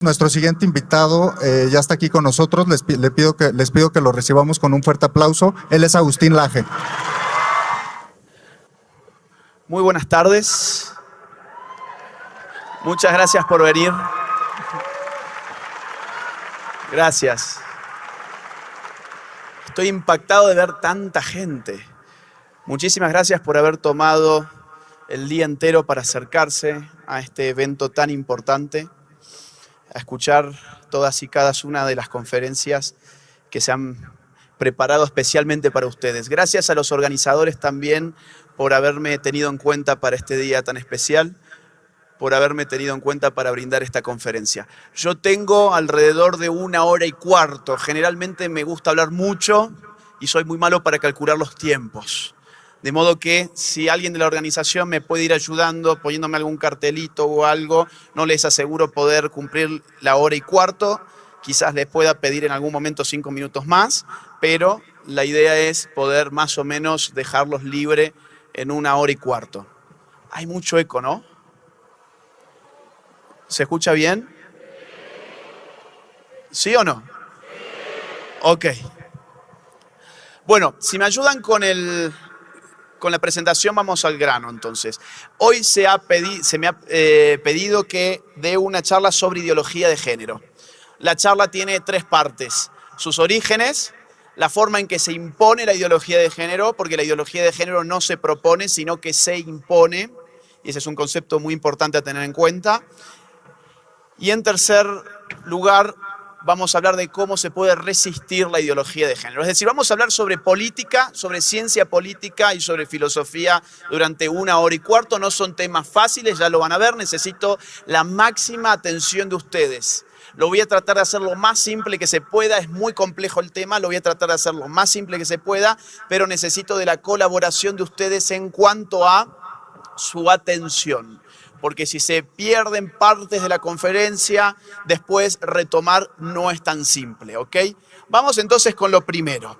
Nuestro siguiente invitado ya está aquí con nosotros. Les pido que lo recibamos con un fuerte aplauso. Él es Agustín Laje. Muy buenas tardes. Muchas gracias por venir. Gracias. Estoy impactado de ver tanta gente. Muchísimas gracias por haber tomado el día entero para acercarse a este evento tan importante, a escuchar todas y cada una de las conferencias que se han preparado especialmente para ustedes. Gracias a los organizadores también por haberme tenido en cuenta para este día tan especial, por haberme tenido en cuenta para brindar esta conferencia. Yo tengo alrededor de 1 hora y cuarto. Generalmente me gusta hablar mucho y soy muy malo para calcular los tiempos. De modo que si alguien de la organización me puede ir ayudando, poniéndome algún cartelito o algo, no les aseguro poder cumplir la 1 hora y cuarto. Quizás les pueda pedir en algún momento 5 minutos más, pero la idea es poder más o menos dejarlos libres en 1 hora y cuarto. Hay mucho eco, ¿no? ¿Se escucha bien? ¿Sí o no? Ok. Bueno, si me ayudan con la presentación, vamos al grano entonces. Hoy se me ha pedido que dé una charla sobre ideología de género. La charla tiene 3 partes: sus orígenes, la forma en que se impone la ideología de género, porque la ideología de género no se propone, sino que se impone, y ese es un concepto muy importante a tener en cuenta. Y en tercer lugar, vamos a hablar de cómo se puede resistir la ideología de género. Es decir, vamos a hablar sobre política, sobre ciencia política y sobre filosofía durante 1 hora y cuarto. No son temas fáciles, ya lo van a ver. Necesito la máxima atención de ustedes. Lo voy a tratar de hacer lo más simple que se pueda. Es muy complejo el tema, lo voy a tratar de hacer lo más simple que se pueda, pero necesito de la colaboración de ustedes en cuanto a su atención. Porque si se pierden partes de la conferencia, después retomar no es tan simple, ¿ok? Vamos entonces con lo primero.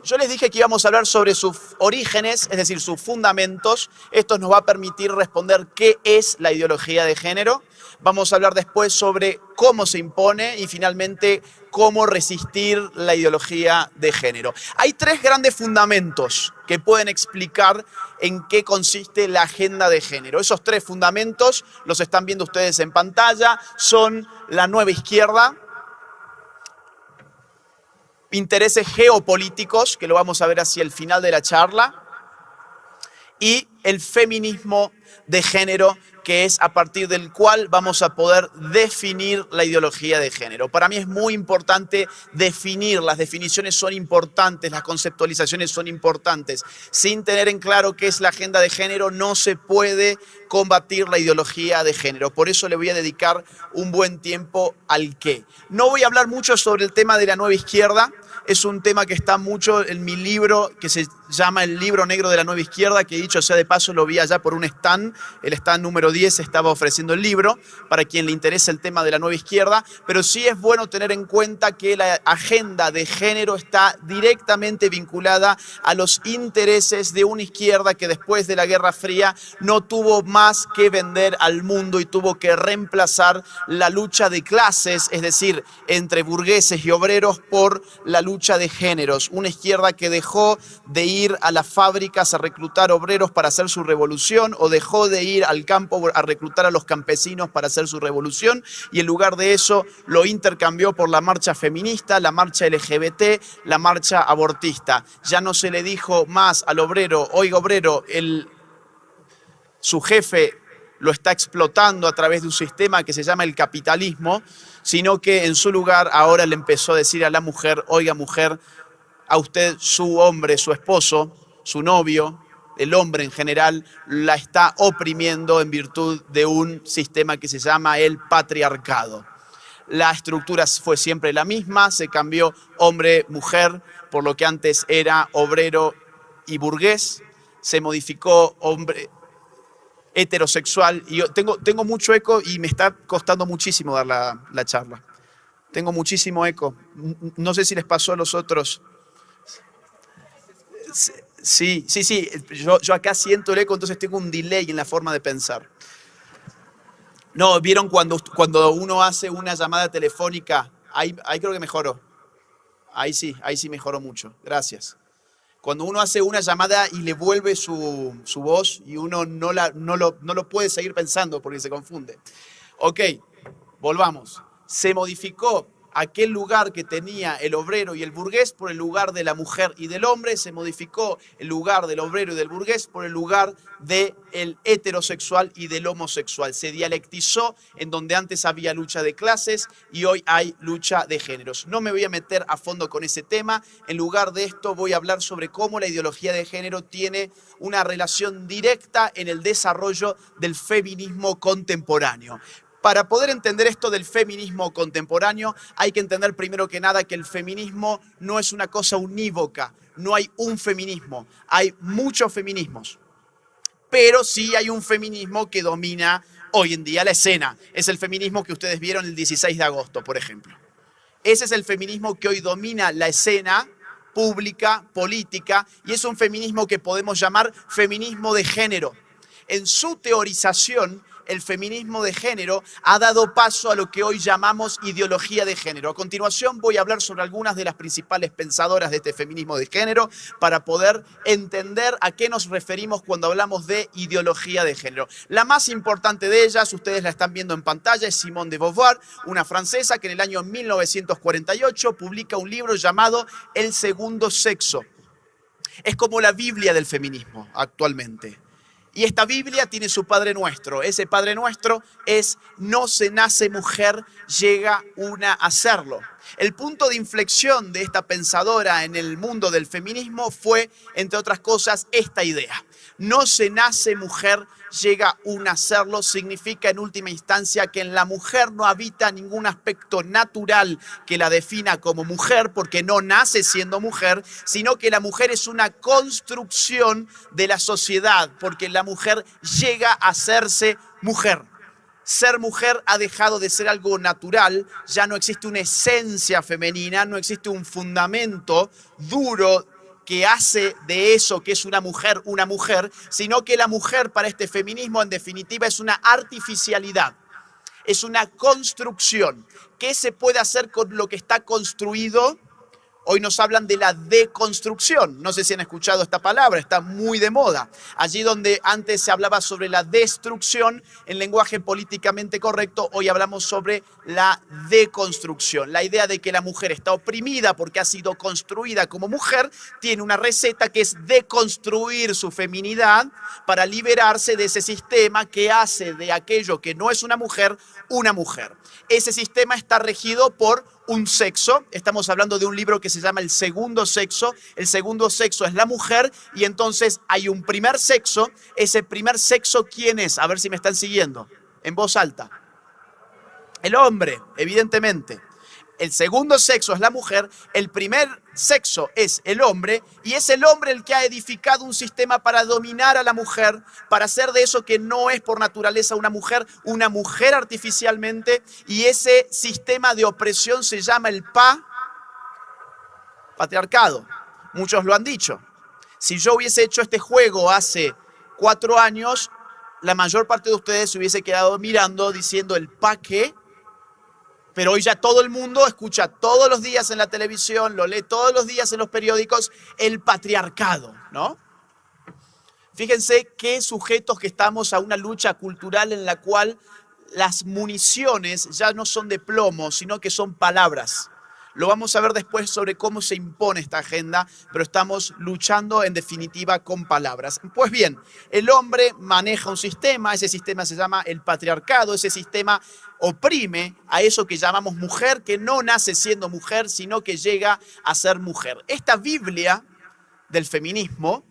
Yo les dije que íbamos a hablar sobre sus orígenes, es decir, sus fundamentos. Esto nos va a permitir responder qué es la ideología de género. Vamos a hablar después sobre cómo se impone y finalmente cómo resistir la ideología de género. Hay 3 grandes fundamentos que pueden explicar en qué consiste la agenda de género. Esos 3 fundamentos los están viendo ustedes en pantalla. Son la nueva izquierda, intereses geopolíticos, que lo vamos a ver hacia el final de la charla, y el feminismo de género, que es a partir del cual vamos a poder definir la ideología de género. Para mí es muy importante definir, las definiciones son importantes, las conceptualizaciones son importantes. Sin tener en claro qué es la agenda de género, no se puede combatir la ideología de género. Por eso le voy a dedicar un buen tiempo al qué. No voy a hablar mucho sobre el tema de la nueva izquierda. Es un tema que está mucho en mi libro, que se llama El Libro Negro de la Nueva Izquierda, que dicho sea de paso lo vi allá por un stand. El stand número 10 estaba ofreciendo el libro para quien le interese el tema de la nueva izquierda, pero sí es bueno tener en cuenta que la agenda de género está directamente vinculada a los intereses de una izquierda que después de la Guerra Fría no tuvo más que vender al mundo y tuvo que reemplazar la lucha de clases, es decir, entre burgueses y obreros, por la lucha de géneros. Una izquierda que dejó de ir a las fábricas a reclutar obreros para hacer su revolución, o dejó de ir al campo a reclutar a los campesinos para hacer su revolución, y en lugar de eso lo intercambió por la marcha feminista, la marcha LGBT, la marcha abortista. Ya no se le dijo más al obrero: oiga, obrero, su jefe lo está explotando a través de un sistema que se llama el capitalismo, sino que en su lugar ahora le empezó a decir a la mujer: oiga, mujer, a usted su hombre, su esposo, su novio, el hombre en general, la está oprimiendo en virtud de un sistema que se llama el patriarcado. La estructura fue siempre la misma, se cambió hombre-mujer, por lo que antes era obrero y burgués, se modificó hombre heterosexual. Y yo tengo mucho eco y me está costando muchísimo dar la charla. Tengo muchísimo eco. No sé si les pasó a los otros. Sí. Yo acá siento el eco, entonces tengo un delay en la forma de pensar. No, ¿vieron cuando uno hace una llamada telefónica? Ahí creo que mejoró. Ahí sí mejoró mucho. Gracias. Cuando uno hace una llamada y le vuelve su voz y uno no lo puede seguir pensando porque se confunde. Ok, volvamos. Se modificó aquel lugar que tenía el obrero y el burgués por el lugar de la mujer y del hombre. Se modificó el lugar del obrero y del burgués por el lugar del heterosexual y del homosexual. Se dialectizó en donde antes había lucha de clases y hoy hay lucha de géneros. No me voy a meter a fondo con ese tema. En lugar de esto voy a hablar sobre cómo la ideología de género tiene una relación directa en el desarrollo del feminismo contemporáneo. Para poder entender esto del feminismo contemporáneo, hay que entender primero que nada que el feminismo no es una cosa unívoca, no hay un feminismo, hay muchos feminismos, pero sí hay un feminismo que domina hoy en día la escena. Es el feminismo que ustedes vieron el 16 de agosto, por ejemplo. Ese es el feminismo que hoy domina la escena pública, política, y es un feminismo que podemos llamar feminismo de género. En su teorización, el feminismo de género ha dado paso a lo que hoy llamamos ideología de género. A continuación voy a hablar sobre algunas de las principales pensadoras de este feminismo de género para poder entender a qué nos referimos cuando hablamos de ideología de género. La más importante de ellas, ustedes la están viendo en pantalla, es Simone de Beauvoir, una francesa que en el año 1948 publica un libro llamado El segundo sexo. Es como la Biblia del feminismo actualmente. Y esta Biblia tiene su Padre Nuestro. Ese Padre Nuestro es: no se nace mujer, llega una a serlo. El punto de inflexión de esta pensadora en el mundo del feminismo fue, entre otras cosas, esta idea. No se nace mujer, llega una a serlo. Significa en última instancia que en la mujer no habita ningún aspecto natural que la defina como mujer, porque no nace siendo mujer, sino que la mujer es una construcción de la sociedad, porque la mujer llega a hacerse mujer. Ser mujer ha dejado de ser algo natural, ya no existe una esencia femenina, no existe un fundamento duro que hace de eso que es una mujer, sino que la mujer para este feminismo en definitiva es una artificialidad, es una construcción. ¿Qué se puede hacer con lo que está construido? Hoy nos hablan de la deconstrucción. No sé si han escuchado esta palabra, está muy de moda. Allí donde antes se hablaba sobre la destrucción, en lenguaje políticamente correcto, hoy hablamos sobre la deconstrucción. La idea de que la mujer está oprimida porque ha sido construida como mujer, tiene una receta que es deconstruir su feminidad para liberarse de ese sistema que hace de aquello que no es una mujer. Ese sistema está regido por un sexo. Estamos hablando de un libro que se llama El segundo sexo. El segundo sexo es la mujer y entonces hay un primer sexo. Ese primer sexo, ¿quién es? A ver si me están siguiendo. En voz alta. El hombre, evidentemente. El segundo sexo es la mujer, el primer sexo es el hombre, y es el hombre el que ha edificado un sistema para dominar a la mujer, para hacer de eso que no es por naturaleza una mujer artificialmente, y ese sistema de opresión se llama el patriarcado. Muchos lo han dicho. Si yo hubiese hecho este juego hace 4 años, la mayor parte de ustedes se hubiese quedado mirando diciendo el qué. Pero hoy ya todo el mundo escucha todos los días en la televisión, lo lee todos los días en los periódicos, el patriarcado, ¿no? Fíjense qué sujetos que estamos a una lucha cultural en la cual las municiones ya no son de plomo, sino que son palabras. Lo vamos a ver después sobre cómo se impone esta agenda, pero estamos luchando en definitiva con palabras. Pues bien, el hombre maneja un sistema, ese sistema se llama el patriarcado, ese sistema oprime a eso que llamamos mujer, que no nace siendo mujer, sino que llega a ser mujer. Esta Biblia del feminismo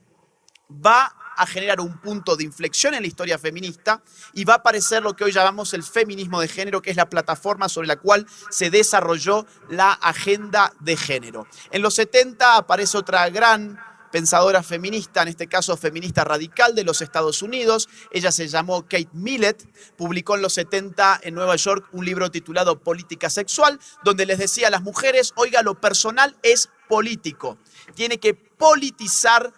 va a generar un punto de inflexión en la historia feminista y va a aparecer lo que hoy llamamos el feminismo de género, que es la plataforma sobre la cual se desarrolló la agenda de género. En los 70 aparece otra gran pensadora feminista, en este caso feminista radical de los Estados Unidos. Ella se llamó Kate Millett, publicó en los 70 en Nueva York un libro titulado Política Sexual, donde les decía a las mujeres: oiga, lo personal es político, tiene que politizar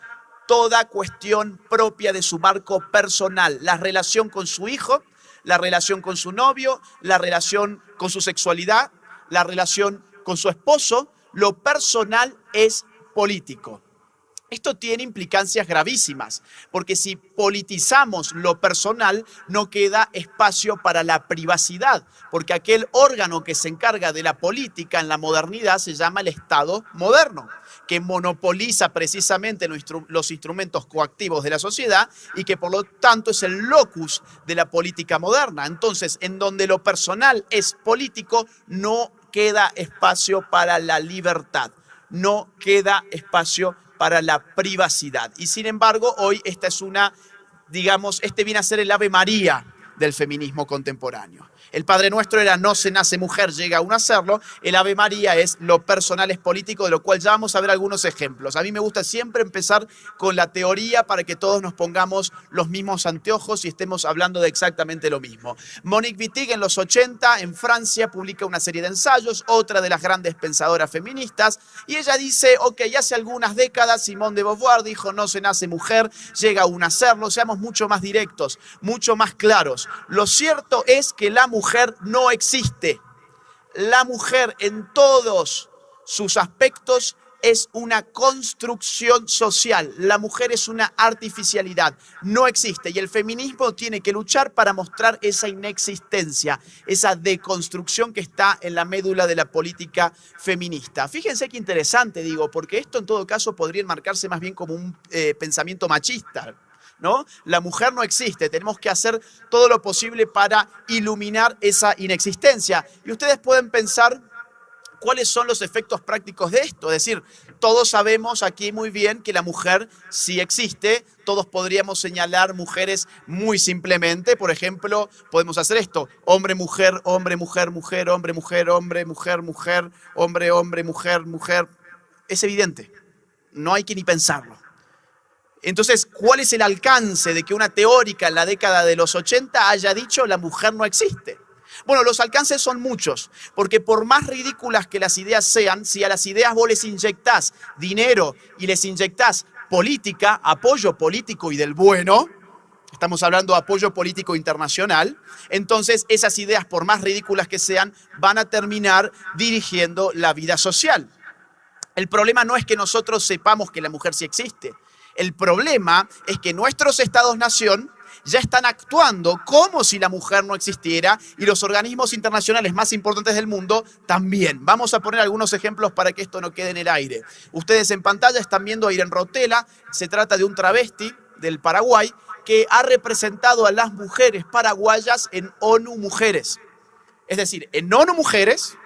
toda cuestión propia de su marco personal, la relación con su hijo, la relación con su novio, la relación con su sexualidad, la relación con su esposo. Lo personal es político. Esto tiene implicancias gravísimas, porque si politizamos lo personal, no queda espacio para la privacidad, porque aquel órgano que se encarga de la política en la modernidad se llama el Estado moderno, que monopoliza precisamente los instrumentos coactivos de la sociedad y que por lo tanto es el locus de la política moderna. Entonces, en donde lo personal es político, no queda espacio para la libertad, no queda espacio para la privacidad. Y sin embargo, hoy esta es este viene a ser el Ave María del feminismo contemporáneo. El Padre Nuestro era no se nace mujer, llega a uno a hacerlo. El Ave María es lo personal es político, de lo cual ya vamos a ver algunos ejemplos. A mí me gusta siempre empezar con la teoría para que todos nos pongamos los mismos anteojos y estemos hablando de exactamente lo mismo. Monique Wittig en los 80 en Francia publica una serie de ensayos, otra de las grandes pensadoras feministas, y ella dice, ok, hace algunas décadas Simone de Beauvoir dijo no se nace mujer, llega a uno a hacerlo. Seamos mucho más directos, mucho más claros. Lo cierto es que la mujer no existe. La mujer en todos sus aspectos es una construcción social. La mujer es una artificialidad. No existe. Y el feminismo tiene que luchar para mostrar esa inexistencia, esa deconstrucción que está en la médula de la política feminista. Fíjense qué interesante, digo, porque esto en todo caso podría enmarcarse más bien como un pensamiento machista, ¿no? La mujer no existe, tenemos que hacer todo lo posible para iluminar esa inexistencia. Y ustedes pueden pensar cuáles son los efectos prácticos de esto. Es decir, todos sabemos aquí muy bien que la mujer sí existe, todos podríamos señalar mujeres muy simplemente. Por ejemplo, podemos hacer esto: hombre, mujer, hombre, mujer, mujer, hombre, mujer, hombre, mujer, mujer, hombre, hombre, mujer, mujer. Es evidente, no hay que ni pensarlo. Entonces, ¿cuál es el alcance de que una teórica en la década de los 80 haya dicho la mujer no existe? Bueno, los alcances son muchos, porque por más ridículas que las ideas sean, si a las ideas vos les inyectás dinero y les inyectás política, apoyo político y del bueno, estamos hablando de apoyo político internacional, entonces esas ideas, por más ridículas que sean, van a terminar dirigiendo la vida social. El problema no es que nosotros sepamos que la mujer sí existe. El problema es que nuestros estados-nación ya están actuando como si la mujer no existiera y los organismos internacionales más importantes del mundo también. Vamos a poner algunos ejemplos para que esto no quede en el aire. Ustedes en pantalla están viendo a Irene Rotella. Se trata de un travesti del Paraguay que ha representado a las mujeres paraguayas en ONU Mujeres. Es decir, en ONU Mujeres,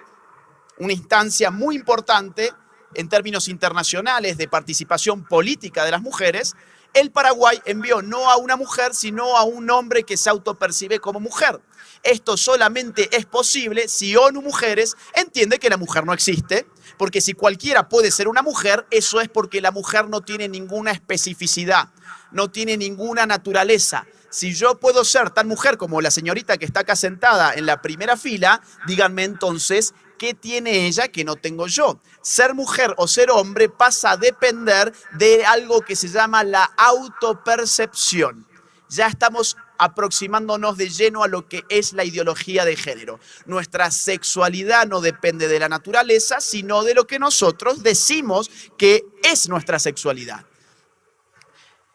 una instancia muy importante en términos internacionales de participación política de las mujeres, el Paraguay envió no a una mujer, sino a un hombre que se autopercibe como mujer. Esto solamente es posible si ONU Mujeres entiende que la mujer no existe, porque si cualquiera puede ser una mujer, eso es porque la mujer no tiene ninguna especificidad, no tiene ninguna naturaleza. Si yo puedo ser tan mujer como la señorita que está acá sentada en la primera fila, díganme entonces, ¿qué tiene ella que no tengo yo? Ser mujer o ser hombre pasa a depender de algo que se llama la autopercepción. Ya estamos aproximándonos de lleno a lo que es la ideología de género. Nuestra sexualidad no depende de la naturaleza, sino de lo que nosotros decimos que es nuestra sexualidad.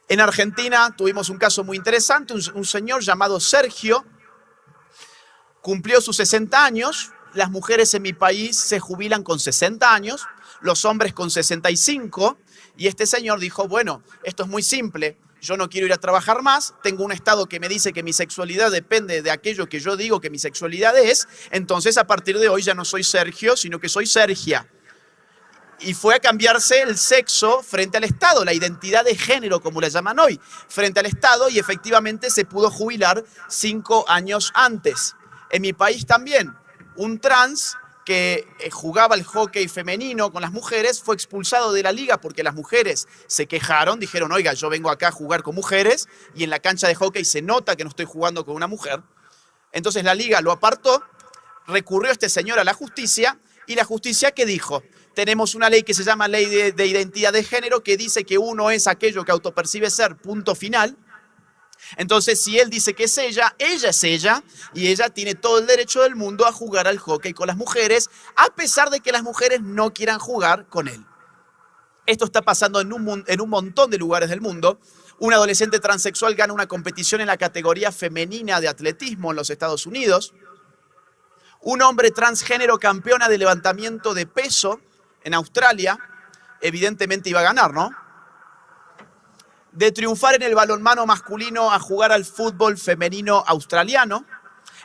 En Argentina tuvimos un caso muy interesante, un señor llamado Sergio, cumplió sus 60 años, las mujeres en mi país se jubilan con 60 años, los hombres con 65, y este señor dijo, bueno, esto es muy simple, yo no quiero ir a trabajar más, tengo un estado que me dice que mi sexualidad depende de aquello que yo digo que mi sexualidad es, entonces a partir de hoy ya no soy Sergio, sino que soy Sergia. Y fue a cambiarse el sexo frente al Estado, la identidad de género, como la llaman hoy, frente al Estado, y efectivamente se pudo jubilar 5 años antes. En mi país también, un trans que jugaba el hockey femenino con las mujeres fue expulsado de la liga porque las mujeres se quejaron, dijeron, oiga, yo vengo acá a jugar con mujeres y en la cancha de hockey se nota que no estoy jugando con una mujer. Entonces la liga lo apartó, recurrió este señor a la justicia y la justicia, ¿qué dijo? Tenemos una ley que se llama Ley de Identidad de Género que dice que uno es aquello que autopercibe ser, punto final. Entonces, si él dice que es ella es ella, y ella tiene todo el derecho del mundo a jugar al hockey con las mujeres, a pesar de que las mujeres no quieran jugar con él. Esto está pasando en un montón de lugares del mundo. Un adolescente transexual gana una competición en la categoría femenina de atletismo en los Estados Unidos. Un hombre transgénero campeona de levantamiento de peso en Australia. Evidentemente iba a ganar, ¿no? De triunfar en el balonmano masculino a jugar al fútbol femenino australiano.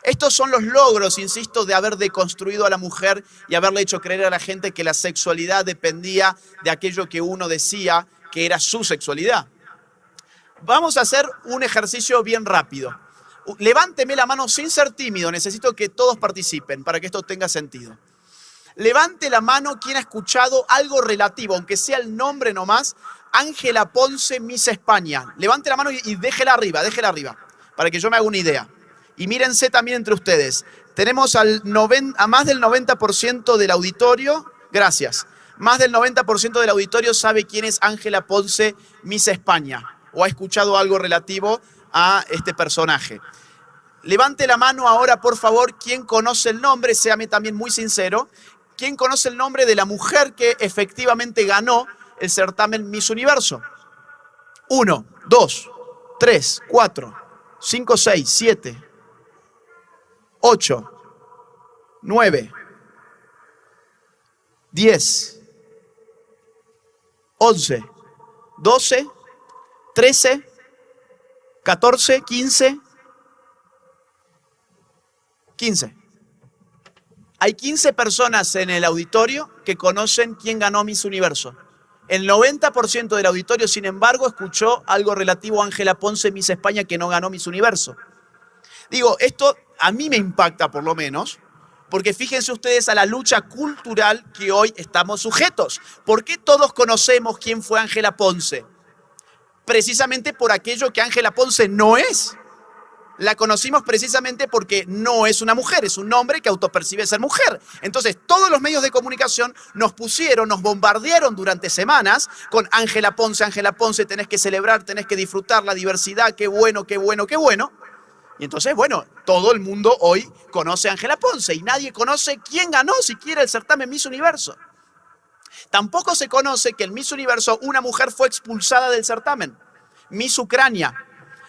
Estos son los logros, insisto, de haber deconstruido a la mujer y haberle hecho creer a la gente que la sexualidad dependía de aquello que uno decía que era su sexualidad. Vamos a hacer un ejercicio bien rápido. Levánteme la mano sin ser tímido, necesito que todos participen para que esto tenga sentido. Levante la mano quien ha escuchado algo relativo, aunque sea el nombre nomás, Ángela Ponce, Miss España. Levante la mano y déjela arriba, para que yo me haga una idea. Y mírense también entre ustedes. Tenemos a más del 90% del auditorio, gracias, más del 90% del auditorio sabe quién es Ángela Ponce, Miss España, o ha escuchado algo relativo a este personaje. Levante la mano ahora, por favor, quien conoce el nombre, séame también muy sincero, ¿quién conoce el nombre de la mujer que efectivamente ganó el certamen Miss Universo? 1, 2, 3, 4, 5, 6, 7, 8, 9, 10, 11, 12, 13, 14, 15. Hay 15 personas en el auditorio que conocen quién ganó Miss Universo. El 90% del auditorio, sin embargo, escuchó algo relativo a Ángela Ponce, Miss España, que no ganó Miss Universo. Digo, esto a mí me impacta por lo menos, porque fíjense ustedes a la lucha cultural que hoy estamos sujetos. ¿Por qué todos conocemos quién fue Ángela Ponce? Precisamente por aquello que Ángela Ponce no es. La conocimos precisamente porque no es una mujer, es un hombre que autopercibe ser mujer. Entonces, todos los medios de comunicación nos bombardearon durante semanas con Ángela Ponce, tenés que celebrar, tenés que disfrutar la diversidad, qué bueno, qué bueno, qué bueno. Y entonces, bueno, todo el mundo hoy conoce a Ángela Ponce y nadie conoce quién ganó siquiera el certamen Miss Universo. Tampoco se conoce que en Miss Universo una mujer fue expulsada del certamen. Miss Ucrania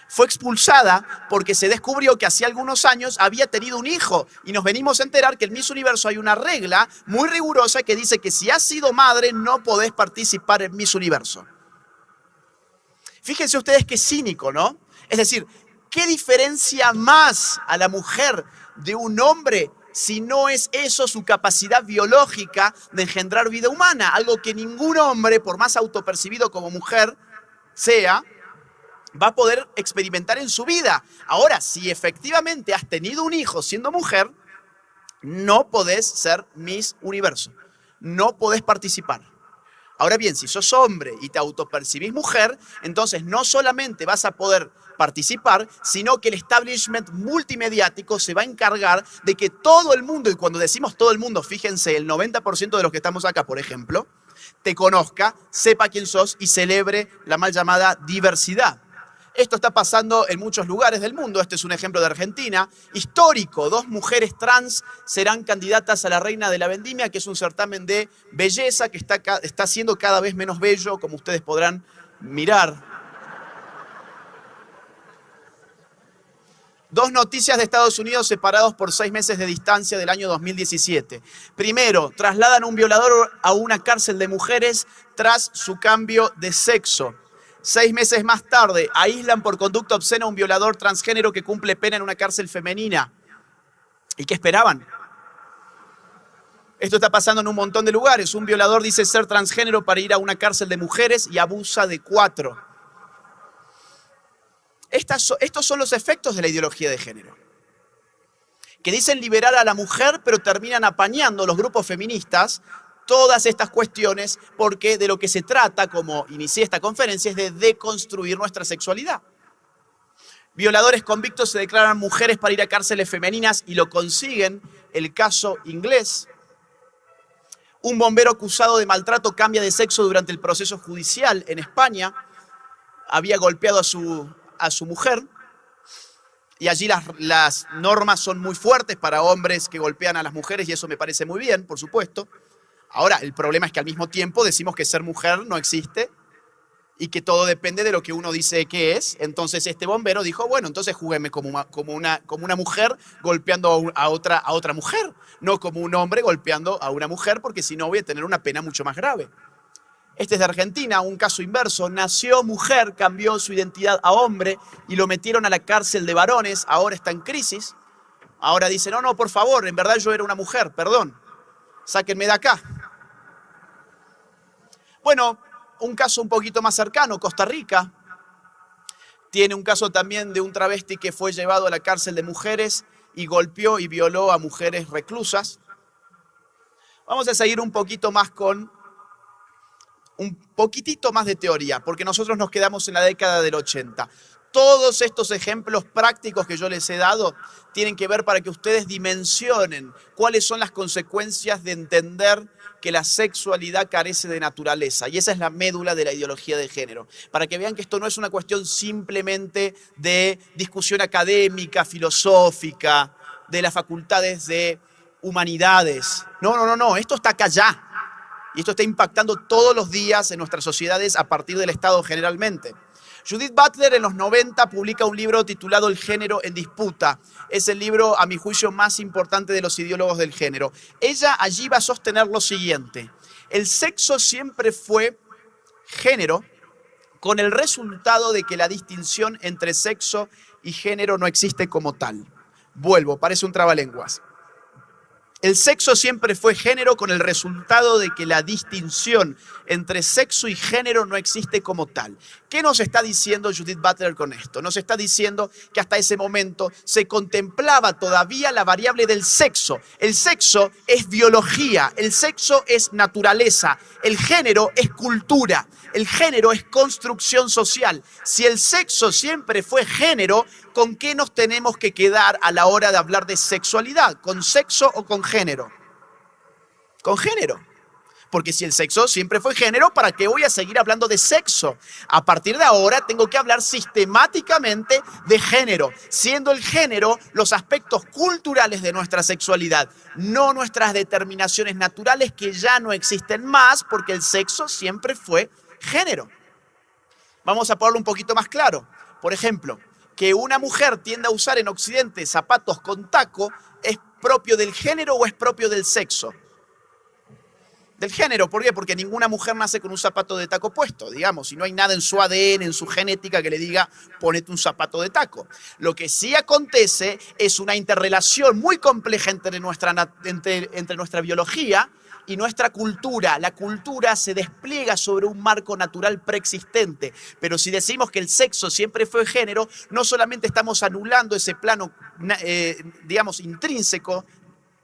fue expulsada porque se descubrió que hacía algunos años había tenido un hijo y nos venimos a enterar que en Miss Universo hay una regla muy rigurosa que dice que si has sido madre no podés participar en Miss Universo. Fíjense ustedes qué cínico, ¿no? Es decir, ¿qué diferencia más a la mujer de un hombre si no es eso su capacidad biológica de engendrar vida humana? Algo que ningún hombre, por más autopercibido como mujer sea, va a poder experimentar en su vida. Ahora, si efectivamente has tenido un hijo siendo mujer, no podés ser Miss Universo. No podés participar. Ahora bien, si sos hombre y te autopercibís mujer, entonces no solamente vas a poder participar, sino que el establishment multimediático se va a encargar de que todo el mundo, y cuando decimos todo el mundo, fíjense, el 90% de los que estamos acá, por ejemplo, te conozca, sepa quién sos y celebre la mal llamada diversidad. Esto está pasando en muchos lugares del mundo. Este es un ejemplo de Argentina. Histórico, 2 mujeres trans serán candidatas a la Reina de la Vendimia, que es un certamen de belleza que está siendo cada vez menos bello, como ustedes podrán mirar. 2 noticias de Estados Unidos separados por 6 meses de distancia del año 2017. Primero, trasladan a un violador a una cárcel de mujeres tras su cambio de sexo. 6 meses más tarde, aíslan por conducta obscena a un violador transgénero que cumple pena en una cárcel femenina. ¿Y qué esperaban? Esto está pasando en un montón de lugares. Un violador dice ser transgénero para ir a una cárcel de mujeres y abusa de 4. Estos son los efectos de la ideología de género, que dicen liberar a la mujer, pero terminan apañando los grupos feministas todas estas cuestiones, porque de lo que se trata, como inicié esta conferencia, es de deconstruir nuestra sexualidad. Violadores convictos se declaran mujeres para ir a cárceles femeninas y lo consiguen, el caso inglés. Un bombero acusado de maltrato cambia de sexo durante el proceso judicial en España. Había golpeado a su mujer. Y allí las normas son muy fuertes para hombres que golpean a las mujeres y eso me parece muy bien, por supuesto. Ahora, el problema es que al mismo tiempo decimos que ser mujer no existe y que todo depende de lo que uno dice que es. Entonces este bombero dijo, bueno, entonces júgueme como una mujer golpeando a otra mujer, no como un hombre golpeando a una mujer, porque si no voy a tener una pena mucho más grave. Este es de Argentina, un caso inverso. Nació mujer, cambió su identidad a hombre y lo metieron a la cárcel de varones. Ahora está en crisis. Ahora dice, no, por favor, en verdad yo era una mujer, perdón. Sáquenme de acá. Bueno, un caso un poquito más cercano, Costa Rica. Tiene un caso también de un travesti que fue llevado a la cárcel de mujeres y golpeó y violó a mujeres reclusas. Vamos a seguir un poquito más con un poquitito más de teoría, porque nosotros nos quedamos en la década del 80. Todos estos ejemplos prácticos que yo les he dado tienen que ver para que ustedes dimensionen cuáles son las consecuencias de entender que la sexualidad carece de naturaleza. Y esa es la médula de la ideología de género. Para que vean que esto no es una cuestión simplemente de discusión académica, filosófica, de las facultades de humanidades. No. Esto está acá ya. Y esto está impactando todos los días en nuestras sociedades a partir del Estado generalmente. Judith Butler en los 90 publica un libro titulado El género en disputa. Es el libro, a mi juicio, más importante de los ideólogos del género. Ella allí va a sostener lo siguiente. El sexo siempre fue género, con el resultado de que la distinción entre sexo y género no existe como tal. Vuelvo, parece un trabalenguas. El sexo siempre fue género con el resultado de que la distinción entre sexo y género no existe como tal. ¿Qué nos está diciendo Judith Butler con esto? Nos está diciendo que hasta ese momento se contemplaba todavía la variable del sexo. El sexo es biología, el sexo es naturaleza, el género es cultura, el género es construcción social. Si el sexo siempre fue género, ¿con qué nos tenemos que quedar a la hora de hablar de sexualidad? ¿Con sexo o con género? Con género. Porque si el sexo siempre fue género, ¿para qué voy a seguir hablando de sexo? A partir de ahora tengo que hablar sistemáticamente de género, siendo el género los aspectos culturales de nuestra sexualidad, no nuestras determinaciones naturales que ya no existen más porque el sexo siempre fue género. Vamos a ponerlo un poquito más claro. Por ejemplo, que una mujer tienda a usar en Occidente zapatos con taco, ¿es propio del género o es propio del sexo? Del género, ¿por qué? Porque ninguna mujer nace con un zapato de taco puesto, digamos, y no hay nada en su ADN, en su genética que le diga, ponete un zapato de taco. Lo que sí acontece es una interrelación muy compleja entre nuestra biología y nuestra cultura. La cultura se despliega sobre un marco natural preexistente, pero si decimos que el sexo siempre fue género, no solamente estamos anulando ese plano, digamos, intrínseco,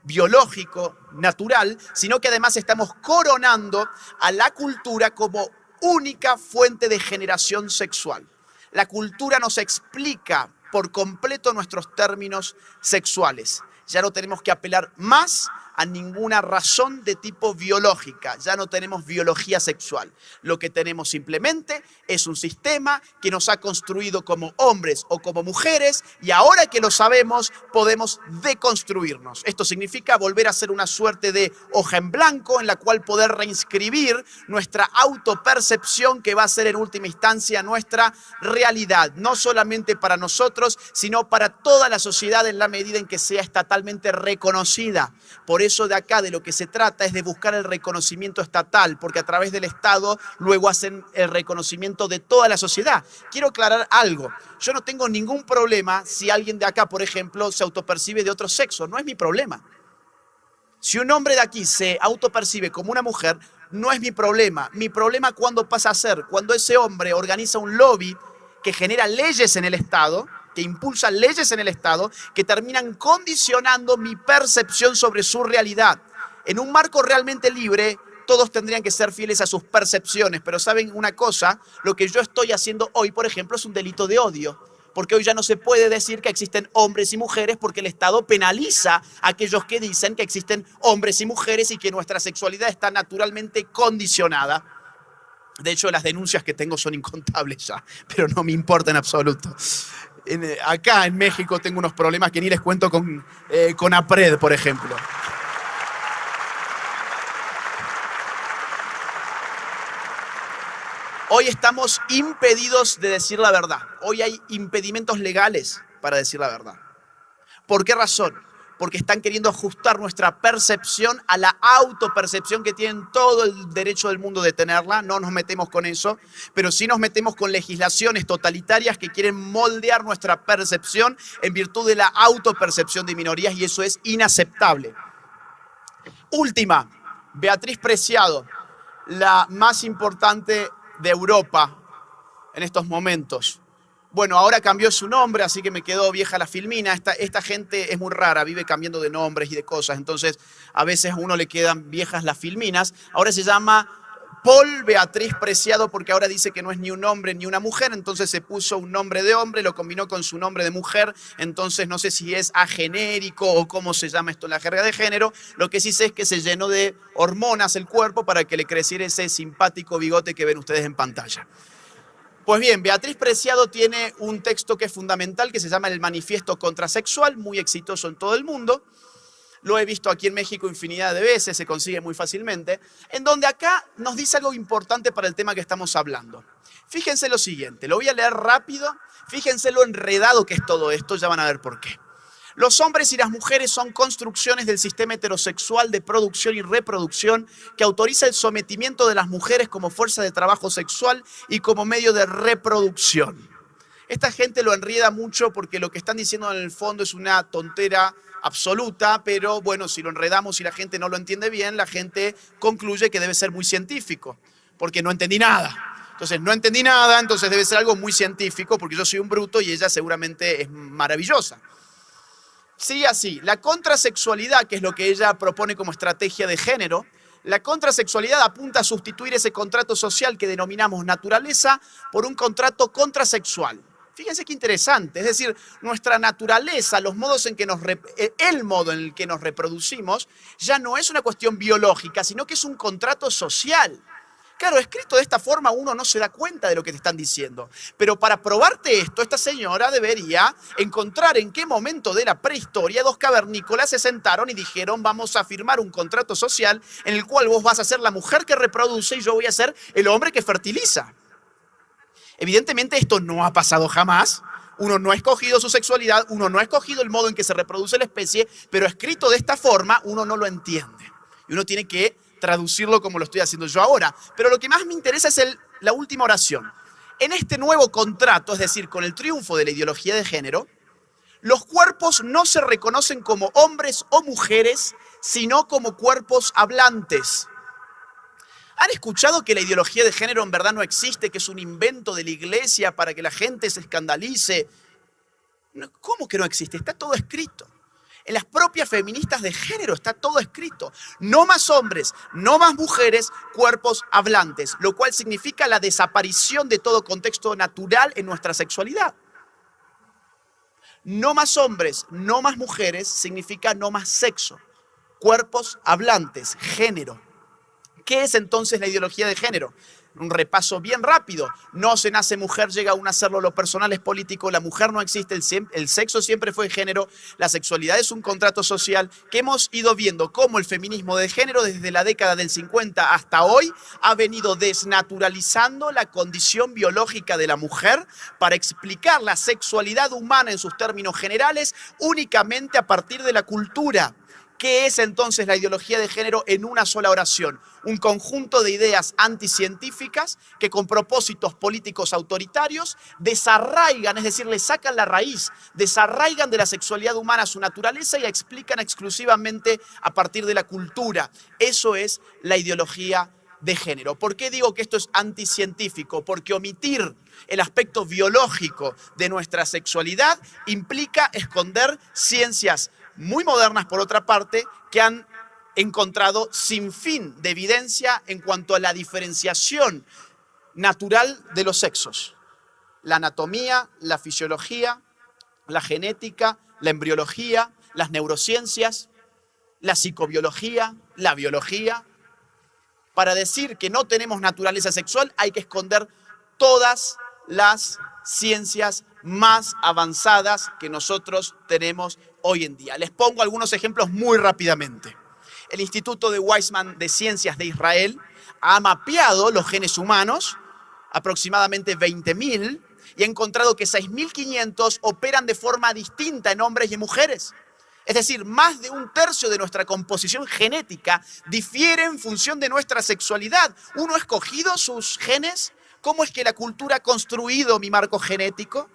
biológico, natural, sino que además estamos coronando a la cultura como única fuente de generación sexual. La cultura nos explica por completo nuestros términos sexuales. Ya no tenemos que apelar más a ninguna razón de tipo biológica. Ya no tenemos biología sexual. Lo que tenemos simplemente es un sistema que nos ha construido como hombres o como mujeres y ahora que lo sabemos podemos deconstruirnos. Esto significa volver a ser una suerte de hoja en blanco en la cual poder reinscribir nuestra autopercepción que va a ser en última instancia nuestra realidad. No solamente para nosotros, sino para toda la sociedad en la medida en que sea estatalmente reconocida. Por eso de acá de lo que se trata es de buscar el reconocimiento estatal, porque a través del Estado luego hacen el reconocimiento de toda la sociedad. Quiero aclarar algo. Yo no tengo ningún problema si alguien de acá, por ejemplo, se autopercibe de otro sexo. No es mi problema. Si un hombre de aquí se autopercibe como una mujer, no es mi problema. Mi problema cuando pasa a ser, cuando ese hombre organiza un lobby que genera leyes en el Estado, que impulsan leyes en el Estado que terminan condicionando mi percepción sobre su realidad. En un marco realmente libre, todos tendrían que ser fieles a sus percepciones, pero ¿saben una cosa? Lo que yo estoy haciendo hoy, por ejemplo, es un delito de odio, porque hoy ya no se puede decir que existen hombres y mujeres porque el Estado penaliza a aquellos que dicen que existen hombres y mujeres y que nuestra sexualidad está naturalmente condicionada. De hecho, las denuncias que tengo son incontables ya, pero no me importa en absoluto. Acá en México tengo unos problemas que ni les cuento con APRED, por ejemplo. Hoy estamos impedidos de decir la verdad. Hoy hay impedimentos legales para decir la verdad. ¿Por qué razón? Porque están queriendo ajustar nuestra percepción a la autopercepción que tienen todo el derecho del mundo de tenerla. No nos metemos con eso, pero sí nos metemos con legislaciones totalitarias que quieren moldear nuestra percepción en virtud de la autopercepción de minorías, y eso es inaceptable. Última, Beatriz Preciado, la más importante de Europa en estos momentos. Bueno, ahora cambió su nombre, así que me quedó vieja la filmina. Esta gente es muy rara, vive cambiando de nombres y de cosas, entonces a veces a uno le quedan viejas las filminas. Ahora se llama Paul Beatriz Preciado porque ahora dice que no es ni un hombre ni una mujer, entonces se puso un nombre de hombre, lo combinó con su nombre de mujer, entonces no sé si es agenérico o cómo se llama esto en la jerga de género. Lo que sí sé es que se llenó de hormonas el cuerpo para que le creciera ese simpático bigote que ven ustedes en pantalla. Pues bien, Beatriz Preciado tiene un texto que es fundamental, que se llama El Manifiesto Contrasexual, muy exitoso en todo el mundo. Lo he visto aquí en México infinidad de veces, se consigue muy fácilmente, en donde acá nos dice algo importante para el tema que estamos hablando. Fíjense lo siguiente, lo voy a leer rápido, fíjense lo enredado que es todo esto, ya van a ver por qué. Los hombres y las mujeres son construcciones del sistema heterosexual de producción y reproducción que autoriza el sometimiento de las mujeres como fuerza de trabajo sexual y como medio de reproducción. Esta gente lo enrieda mucho porque lo que están diciendo en el fondo es una tontera absoluta, pero bueno, si lo enredamos y la gente no lo entiende bien, la gente concluye que debe ser muy científico, porque no entendí nada. Entonces, no entendí nada, entonces debe ser algo muy científico, porque yo soy un bruto y ella seguramente es maravillosa. Sigue así, la contrasexualidad, que es lo que ella propone como estrategia de género, la contrasexualidad apunta a sustituir ese contrato social que denominamos naturaleza por un contrato contrasexual. Fíjense qué interesante, es decir, nuestra naturaleza, los modos en que el modo en el que nos reproducimos, ya no es una cuestión biológica, sino que es un contrato social. Claro, escrito de esta forma uno no se da cuenta de lo que te están diciendo. Pero para probarte esto, esta señora debería encontrar en qué momento de la prehistoria dos cavernícolas se sentaron y dijeron: vamos a firmar un contrato social en el cual vos vas a ser la mujer que reproduce y yo voy a ser el hombre que fertiliza. Evidentemente esto no ha pasado jamás. Uno no ha escogido su sexualidad, uno no ha escogido el modo en que se reproduce la especie, pero escrito de esta forma uno no lo entiende. Y uno tiene que traducirlo como lo estoy haciendo yo ahora. Pero lo que más me interesa es la última oración. En este nuevo contrato, es decir, con el triunfo de la ideología de género, los cuerpos no se reconocen como hombres o mujeres, sino como cuerpos hablantes. ¿Han escuchado que la ideología de género en verdad no existe, que es un invento de la iglesia para que la gente se escandalice? ¿Cómo que no existe? Está todo escrito. En las propias feministas de género está todo escrito. No más hombres, no más mujeres, cuerpos hablantes, lo cual significa la desaparición de todo contexto natural en nuestra sexualidad. No más hombres, no más mujeres significa no más sexo, cuerpos hablantes, género. ¿Qué es entonces la ideología de género? Un repaso bien rápido. No se nace mujer, llega a hacerlo, lo personal es político, la mujer no existe, el sexo siempre fue género, la sexualidad es un contrato social que hemos ido viendo cómo el feminismo de género desde la década del 50 hasta hoy ha venido desnaturalizando la condición biológica de la mujer para explicar la sexualidad humana en sus términos generales únicamente a partir de la cultura. ¿Qué es entonces la ideología de género en una sola oración? Un conjunto de ideas anticientíficas que con propósitos políticos autoritarios desarraigan, es decir, le sacan la raíz, desarraigan de la sexualidad humana su naturaleza y la explican exclusivamente a partir de la cultura. Eso es la ideología de género. ¿Por qué digo que esto es anticientífico? Porque omitir el aspecto biológico de nuestra sexualidad implica esconder ciencias muy modernas, por otra parte, que han encontrado sin fin de evidencia en cuanto a la diferenciación natural de los sexos. La anatomía, la fisiología, la genética, la embriología, las neurociencias, la psicobiología, la biología. Para decir que no tenemos naturaleza sexual hay que esconder todas las ciencias más avanzadas que nosotros tenemos hoy en día. Les pongo algunos ejemplos muy rápidamente. El Instituto de Weizmann de Ciencias de Israel ha mapeado los genes humanos, aproximadamente 20.000, y ha encontrado que 6.500 operan de forma distinta en hombres y en mujeres. Es decir, más de un tercio de nuestra composición genética difiere en función de nuestra sexualidad. ¿Uno ha escogido sus genes? ¿Cómo es que la cultura ha construido mi marco genético?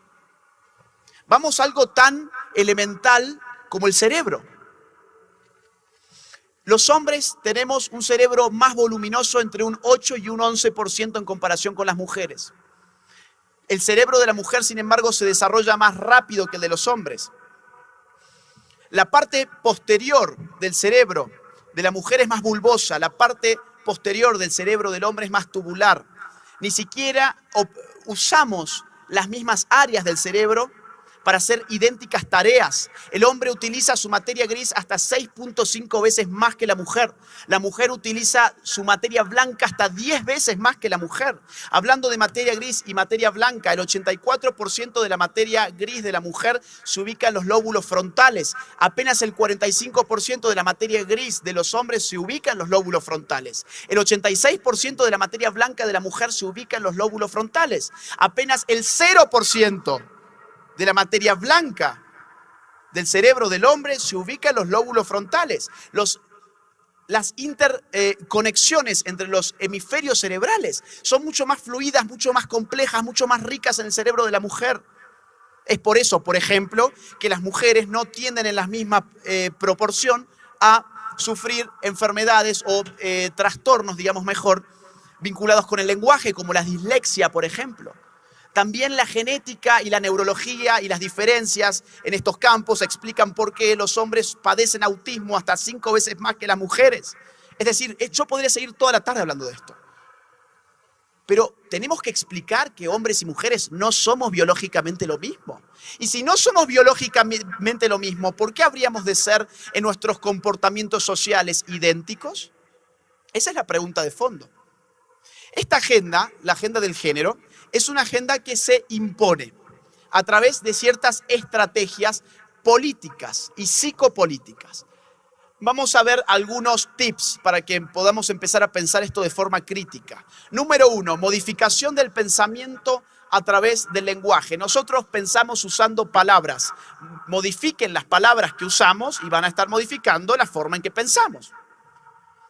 Vamos a algo tan elemental como el cerebro. Los hombres tenemos un cerebro más voluminoso entre un 8 y un 11% en comparación con las mujeres. El cerebro de la mujer, sin embargo, se desarrolla más rápido que el de los hombres. La parte posterior del cerebro de la mujer es más bulbosa, la parte posterior del cerebro del hombre es más tubular. Ni siquiera usamos las mismas áreas del cerebro para hacer idénticas tareas. El hombre utiliza su materia gris hasta 6.5 veces más que la mujer. La mujer utiliza su materia blanca hasta 10 veces más que la mujer. Hablando de materia gris y materia blanca, el 84% de la materia gris de la mujer se ubica en los lóbulos frontales. Apenas el 45% de la materia gris de los hombres se ubica en los lóbulos frontales. El 86% de la materia blanca de la mujer se ubica en los lóbulos frontales. Apenas el 0% de la materia blanca del cerebro del hombre se ubica en los lóbulos frontales. Las interconexiones entre los hemisferios cerebrales son mucho más fluidas, mucho más complejas, mucho más ricas en el cerebro de la mujer. Es por eso, por ejemplo, que las mujeres no tienden en la misma proporción a sufrir enfermedades o trastornos, digamos mejor, vinculados con el lenguaje, como la dislexia, por ejemplo. También la genética y la neurología y las diferencias en estos campos explican por qué los hombres padecen autismo hasta 5 veces más que las mujeres. Es decir, yo podría seguir toda la tarde hablando de esto. Pero tenemos que explicar que hombres y mujeres no somos biológicamente lo mismo. Y si no somos biológicamente lo mismo, ¿por qué habríamos de ser en nuestros comportamientos sociales idénticos? Esa es la pregunta de fondo. Esta agenda, la agenda del género, es una agenda que se impone a través de ciertas estrategias políticas y psicopolíticas. Vamos a ver algunos tips para que podamos empezar a pensar esto de forma crítica. Número 1, modificación del pensamiento a través del lenguaje. Nosotros pensamos usando palabras. Modifiquen las palabras que usamos y van a estar modificando la forma en que pensamos.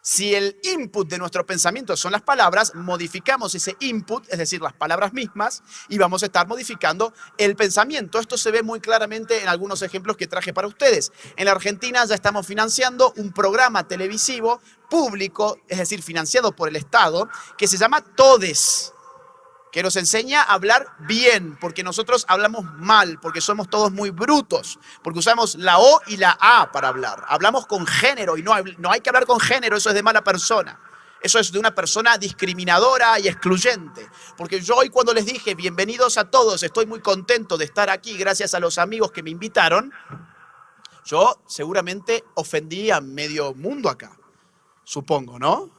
Si el input de nuestro pensamiento son las palabras, modificamos ese input, es decir, las palabras mismas, y vamos a estar modificando el pensamiento. Esto se ve muy claramente en algunos ejemplos que traje para ustedes. En la Argentina ya estamos financiando un programa televisivo público, es decir, financiado por el Estado, que se llama Todes, que nos enseña a hablar bien, porque nosotros hablamos mal, porque somos todos muy brutos, porque usamos la O y la A para hablar. Hablamos con género y no hay que hablar con género, eso es de mala persona. Eso es de una persona discriminadora y excluyente. Porque yo hoy cuando les dije bienvenidos a todos, estoy muy contento de estar aquí gracias a los amigos que me invitaron, yo seguramente ofendí a medio mundo acá, supongo, ¿no?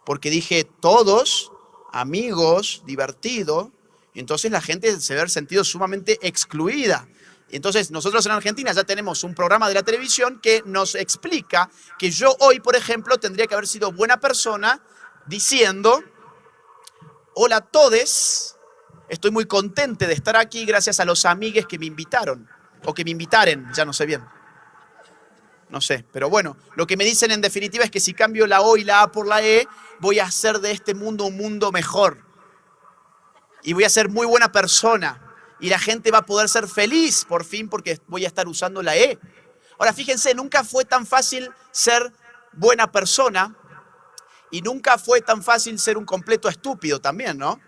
Porque dije todos, amigos, divertido, y entonces la gente se ve sentido sumamente excluida. Y entonces nosotros en Argentina ya tenemos un programa de la televisión que nos explica que yo hoy, por ejemplo, tendría que haber sido buena persona diciendo, hola a todes, estoy muy contente de estar aquí gracias a los amigues que me invitaron, o que me invitaren, ya no sé bien. No sé, pero bueno, lo que me dicen en definitiva es que si cambio la O y la A por la E, voy a hacer de este mundo un mundo mejor. Y voy a ser muy buena persona. Y la gente va a poder ser feliz, por fin, porque voy a estar usando la E. Ahora, fíjense, nunca fue tan fácil ser buena persona y nunca fue tan fácil ser un completo estúpido también, ¿no?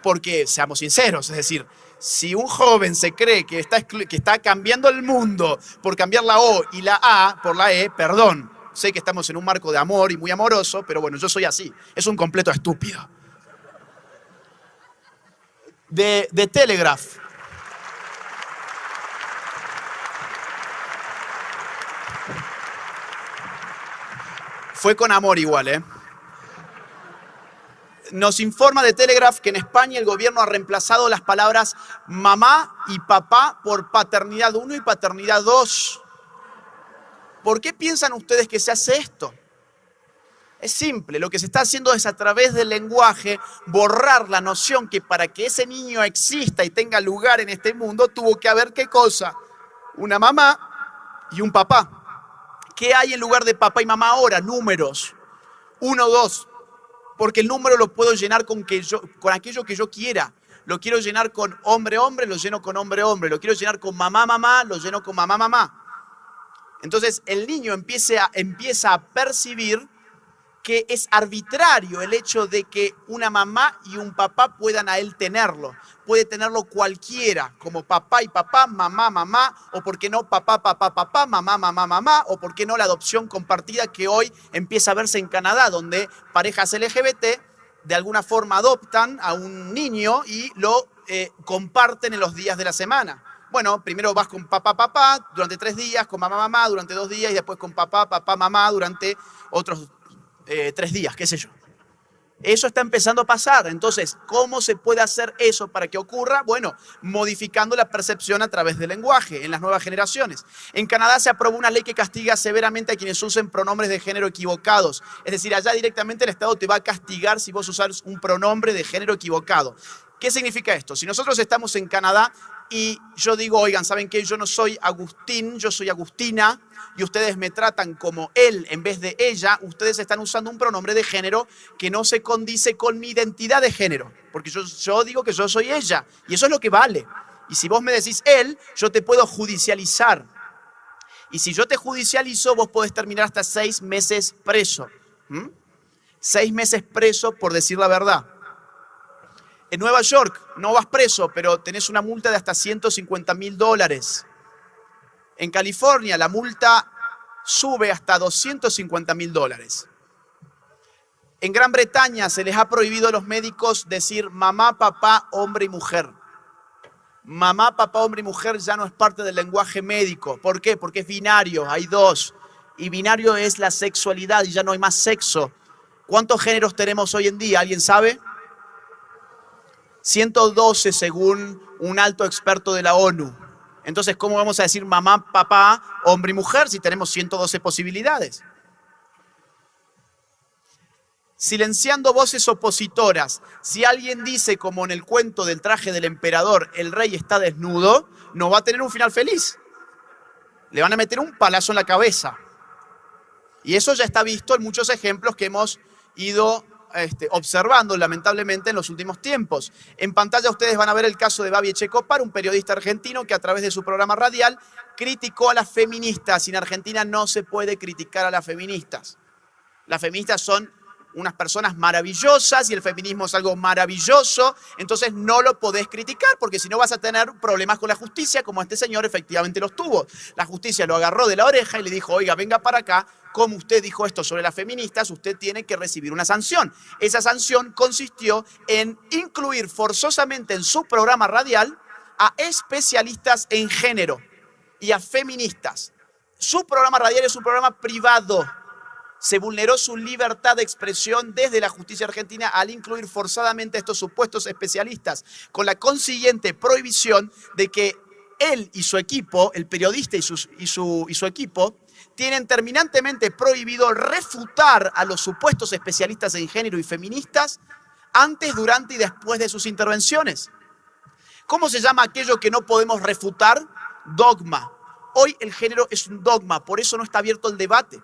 Porque, seamos sinceros, es decir, si un joven se cree que está cambiando el mundo por cambiar la O y la A por la E, perdón, sé que estamos en un marco de amor y muy amoroso, pero bueno, yo soy así, es un completo estúpido. De Telegraph. Fue con amor igual, ¿eh? Nos informa de Telegraph que en España el gobierno ha reemplazado las palabras mamá y papá por paternidad 1 y paternidad 2. ¿Por qué piensan ustedes que se hace esto? Es simple, lo que se está haciendo es a través del lenguaje borrar la noción que para que ese niño exista y tenga lugar en este mundo tuvo que haber ¿qué cosa? Una mamá y un papá. ¿Qué hay en lugar de papá y mamá ahora? Números. 1, 2. Porque el número lo puedo llenar con aquello que yo quiera. Lo quiero llenar con hombre, hombre, lo lleno con hombre, hombre. Lo quiero llenar con mamá, mamá, lo lleno con mamá, mamá. Entonces el niño empieza a percibir que es arbitrario el hecho de que una mamá y un papá puedan a él tenerlo. Puede tenerlo cualquiera, como papá y papá, mamá, mamá, o por qué no papá, papá, papá, mamá, mamá, mamá, o por qué no la adopción compartida que hoy empieza a verse en Canadá, donde parejas LGBT de alguna forma adoptan a un niño y lo comparten en los días de la semana. Bueno, primero vas con papá, papá, durante 3 días, con mamá, mamá, durante 2 días, y después con papá, papá, mamá, durante otros 3 días, qué sé yo. Eso está empezando a pasar. Entonces, ¿cómo se puede hacer eso para que ocurra? Bueno, modificando la percepción a través del lenguaje en las nuevas generaciones. En Canadá se aprobó una ley que castiga severamente a quienes usen pronombres de género equivocados. Es decir, allá directamente el Estado te va a castigar si vos usas un pronombre de género equivocado. ¿Qué significa esto? Si nosotros estamos en Canadá y yo digo, oigan, ¿saben qué? Yo no soy Agustín, yo soy Agustina, y ustedes me tratan como él en vez de ella, ustedes están usando un pronombre de género que no se condice con mi identidad de género, porque yo digo que yo soy ella, y eso es lo que vale. Y si vos me decís él, yo te puedo judicializar. Y si yo te judicializo, vos podés terminar hasta 6 meses preso. 6 meses preso por decir la verdad. En Nueva York no vas preso, pero tenés una multa de hasta $150.000. En California la multa sube hasta $250.000. En Gran Bretaña se les ha prohibido a los médicos decir mamá, papá, hombre y mujer. Mamá, papá, hombre y mujer ya no es parte del lenguaje médico. ¿Por qué? Porque es binario, hay 2. Y binario es la sexualidad y ya no hay más sexo. ¿Cuántos géneros tenemos hoy en día? ¿Alguien sabe? 112 según un alto experto de la ONU. Entonces, ¿cómo vamos a decir mamá, papá, hombre y mujer si tenemos 112 posibilidades? Silenciando voces opositoras. Si alguien dice, como en el cuento del traje del emperador, el rey está desnudo, no va a tener un final feliz. Le van a meter un palazo en la cabeza. Y eso ya está visto en muchos ejemplos que hemos ido observando lamentablemente en los últimos tiempos. En pantalla ustedes van a ver el caso de Babi Echecopar, un periodista argentino que a través de su programa radial criticó a las feministas. Y en Argentina no se puede criticar a las feministas. Las feministas son unas personas maravillosas y el feminismo es algo maravilloso, entonces no lo podés criticar porque si no vas a tener problemas con la justicia, como este señor efectivamente los tuvo. La justicia lo agarró de la oreja y le dijo, oiga, venga para acá, como usted dijo esto sobre las feministas, usted tiene que recibir una sanción. Esa sanción consistió en incluir forzosamente en su programa radial a especialistas en género y a feministas. Su programa radial es un programa privado. Se vulneró su libertad de expresión desde la justicia argentina al incluir forzadamente a estos supuestos especialistas, con la consiguiente prohibición de que él y su equipo, el periodista y su equipo, tienen terminantemente prohibido refutar a los supuestos especialistas en género y feministas antes, durante y después de sus intervenciones. ¿Cómo se llama aquello que no podemos refutar? Dogma. Hoy el género es un dogma, por eso no está abierto el debate.